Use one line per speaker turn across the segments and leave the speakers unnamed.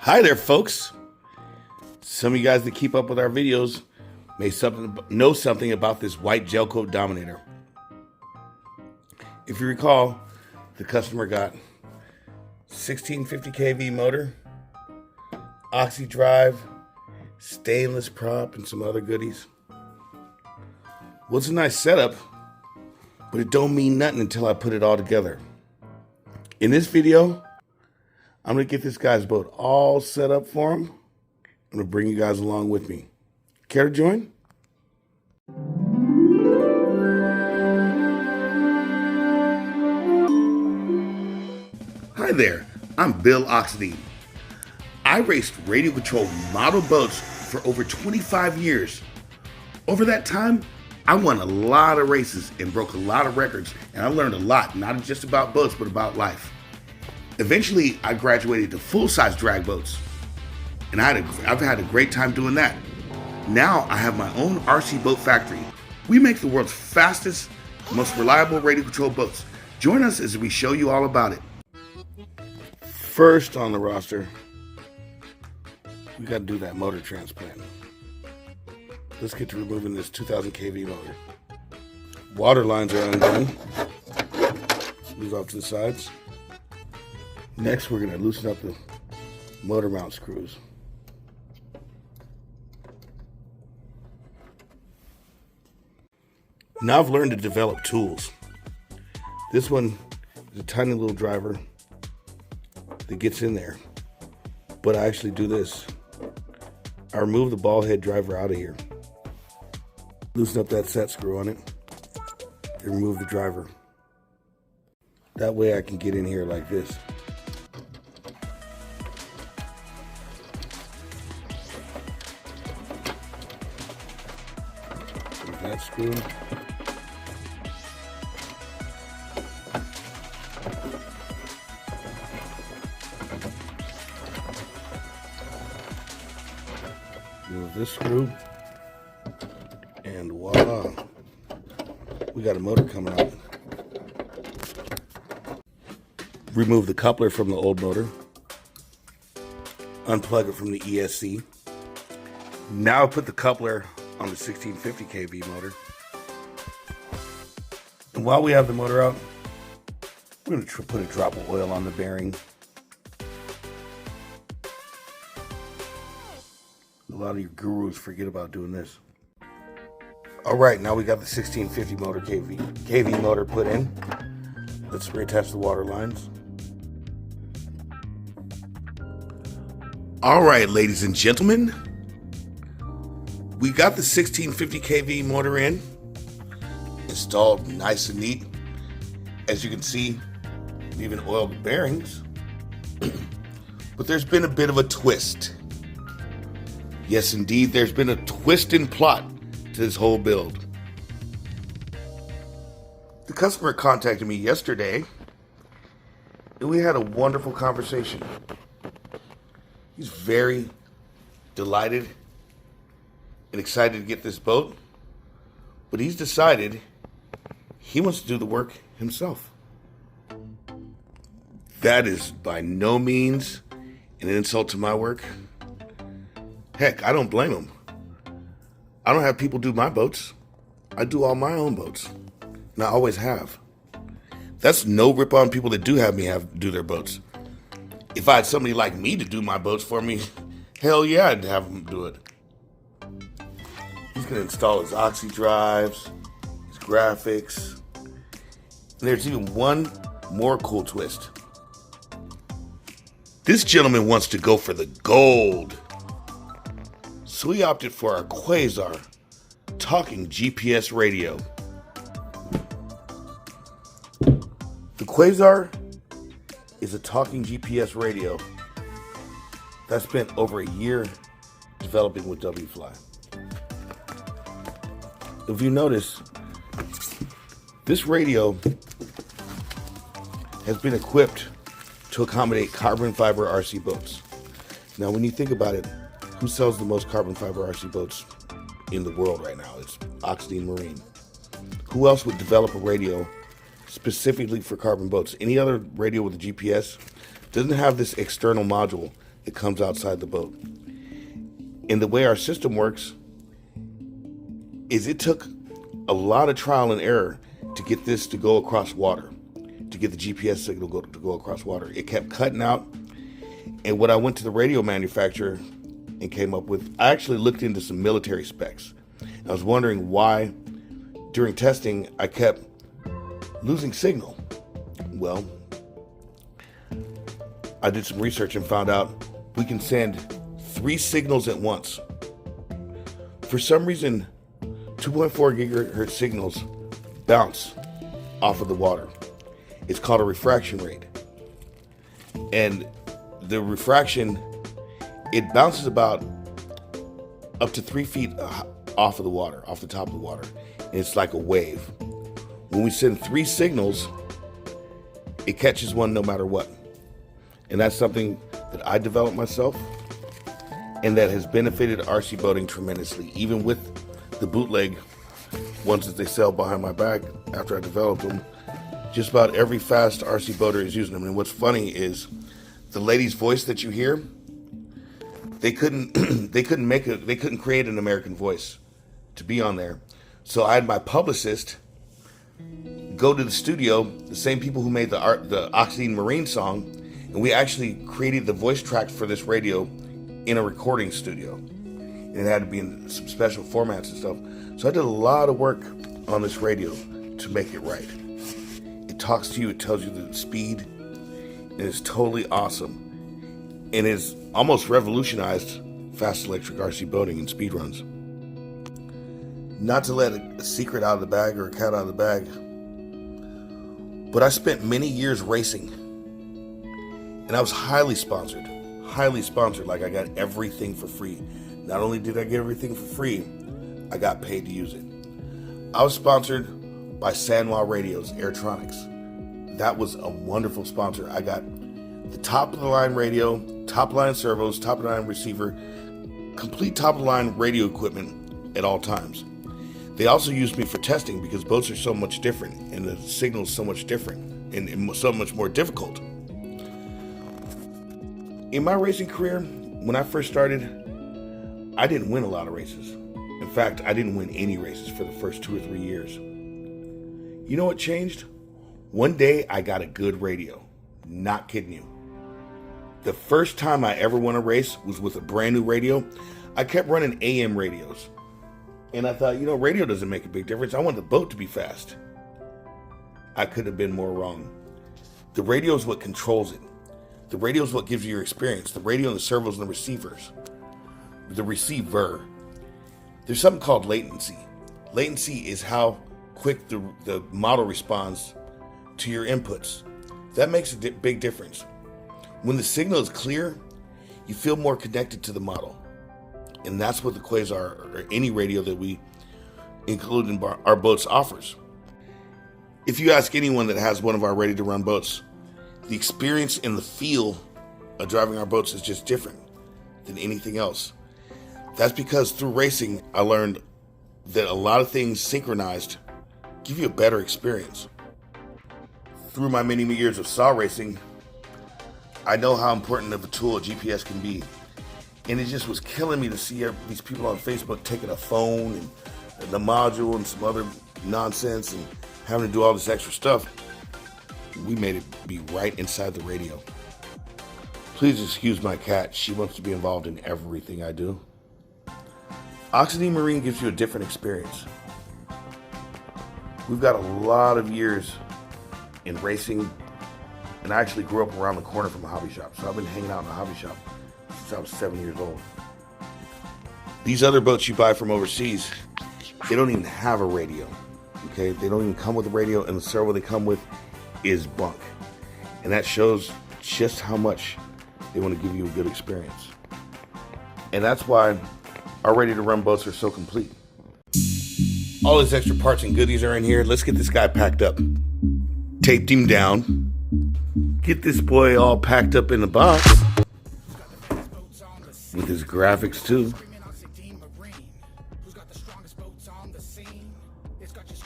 Hi there, folks. Some of you guys that keep up with our videos may know something about this white Gelcoat Dominator. If you recall, the customer got 1650 kV motor, oxy drive, stainless prop, and some other goodies. Well, it's a nice setup, but it don't mean nothing until I put it all together. In this video, I'm going to get this guy's boat all set up for him. I'm going to bring you guys along with me. Care to join? Hi there, I'm Bill Oxidean. I raced radio control model boats for over 25 years. Over that time, I won a lot of races and broke a lot of records, and I learned a lot, not just about boats, but about life. Eventually, I graduated to full-size drag boats, and I've had a great time doing that. Now, I have my own RC boat factory. We make the world's fastest, most reliable radio-controlled boats. Join us as we show you all about it. First on the roster, we got to do that motor transplant. Let's get to removing this 2000 kV motor. Water lines are undone. Move off to the sides. Next, we're going to loosen up the motor mount screws. Now I've learned to develop tools. This one is a tiny little driver that gets in there, but I actually do this. I remove the ball head driver out of here, loosen up that set screw on it, and remove the driver. That way I can get in here like this. That screw. Remove this screw, and voila, we got a motor coming out. Remove the coupler from the old motor, unplug it from the ESC. Now put the coupler on the 1650 kV motor. And while we have the motor out, we're going to put a drop of oil on the bearing. A lot of you gurus forget about doing this. All right, now we got the 1650 motor kV motor put in. Let's reattach the water lines. All right, ladies and gentlemen, we got the 1650 kV motor in, installed nice and neat. As you can see, we even oiled the bearings. But there's been a bit of a twist. Yes, indeed, there's been a twist in plot to this whole build. The customer contacted me yesterday, and we had a wonderful conversation. He's very delighted and excited to get this boat, but he's decided he wants to do the work himself. That is by no means an insult to my work. Heck, I don't blame him. I don't have people do my boats. I do all my own boats, and I always have. That's no rip on people that do have me do their boats. If I had somebody like me to do my boats for me, hell yeah, I'd have them do it. He's going to install his oxy drives, his graphics. And there's even one more cool twist. This gentleman wants to go for the gold. So he opted for our Quazar talking GPS radio. The Quazar is a talking GPS radio that spent over a year developing with WFly. If you notice, this radio has been equipped to accommodate carbon fiber RC boats. Now, when you think about it, who sells the most carbon fiber RC boats in the world right now? It's Oxidean Marine. Who else would develop a radio specifically for carbon boats? Any other radio with a GPS doesn't have this external module it comes outside the boat. And the way our system works is it took a lot of trial and error to get this to go across water, to get the GPS signal to go across water. It kept cutting out. And when I went to the radio manufacturer and came up with, I actually looked into some military specs. I was wondering why during testing I kept losing signal. Well, I did some research and found out we can send 3 signals at once. For some reason, 2.4 gigahertz signals bounce off of the water. It's called a refraction rate. And the refraction, it bounces about up to 3 feet off of the water, off the top of the water. And it's like a wave. When we send 3 signals, it catches one no matter what. And that's something that I developed myself and that has benefited RC boating tremendously, even with the bootleg ones that they sell behind my back after I developed them. Just about every fast RC boater is using them. And what's funny is the lady's voice that you hear, they couldn't create an American voice to be on there. So I had my publicist go to the studio, the same people who made the Oxidean Marine song, and we actually created the voice track for this radio in a recording studio. And it had to be in some special formats and stuff. So I did a lot of work on this radio to make it right. It talks to you, it tells you the speed, and it's totally awesome. And it's almost revolutionized fast electric RC boating and speed runs. Not to let a secret out of the bag or a cat out of the bag, but I spent many years racing. And I was highly sponsored. Like I got everything for free. Not only did I get everything for free, I got paid to use it. I was sponsored by Sanwa Radios, Airtronics. That was a wonderful sponsor. I got the top of the line radio, top of the line servos, top of the line receiver, complete top of the line radio equipment at all times. They also used me for testing because boats are so much different and the signal is so much different and so much more difficult. In my racing career, when I first started, I didn't win a lot of races. In fact, I didn't win any races for the first 2 or 3 years. You know what changed? One day I got a good radio. Not kidding you. The first time I ever won a race was with a brand new radio. I kept running AM radios. And I thought, radio doesn't make a big difference. I want the boat to be fast. I could have been more wrong. The radio is what controls it. The radio is what gives you your experience. The radio and the servos and the receivers. The receiver. There's something called latency. Latency is how quick the model responds to your inputs. That makes a big difference. When the signal is clear, you feel more connected to the model. And that's what the Quazar or any radio that we include in our boats offers. If you ask anyone that has one of our ready-to-run boats, the experience and the feel of driving our boats is just different than anything else. That's because through racing, I learned that a lot of things synchronized give you a better experience. Through my many years of saw racing, I know how important of a tool a GPS can be. And it just was killing me to see these people on Facebook taking a phone and the module and some other nonsense and having to do all this extra stuff. We made it be right inside the radio. Please excuse my cat. She wants to be involved in everything I do. Oxidean Marine gives you a different experience. We've got a lot of years in racing, and I actually grew up around the corner from a hobby shop. So I've been hanging out in a hobby shop since I was 7 years old. These other boats you buy from overseas, they don't even have a radio. Okay, they don't even come with a radio, and the servo they come with is bunk. And that shows just how much they want to give you a good experience. And that's why our ready-to-run boats are so complete. All these extra parts and goodies are in here. Let's get this guy packed up. Taped him down. Get this boy all packed up in the box. With his graphics too.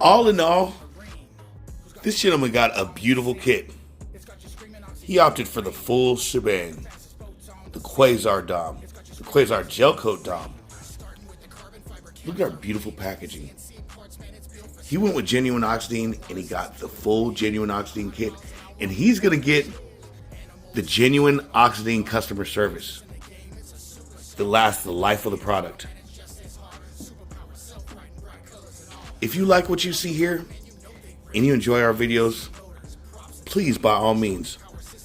All in all, this gentleman got a beautiful kit. He opted for the full shebang. the Quazar Dom, the Quazar Gelcoat Dom. Look at our beautiful packaging. He went with genuine Oxidean and he got the full genuine Oxidean kit, and he's going to get the genuine Oxidean customer service that lasts the life of the product. If you like what you see here and you enjoy our videos, please, by all means,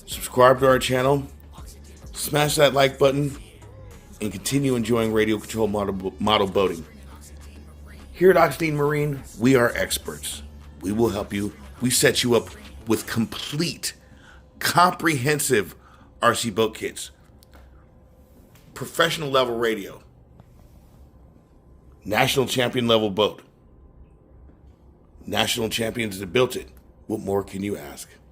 subscribe to our channel, smash that like button, and continue enjoying radio control model boating. Here at Oxidean Marine, we are experts. We will help you. We set you up with complete, comprehensive RC boat kits. Professional level radio. National champion level boat. National champions that built it. What more can you ask?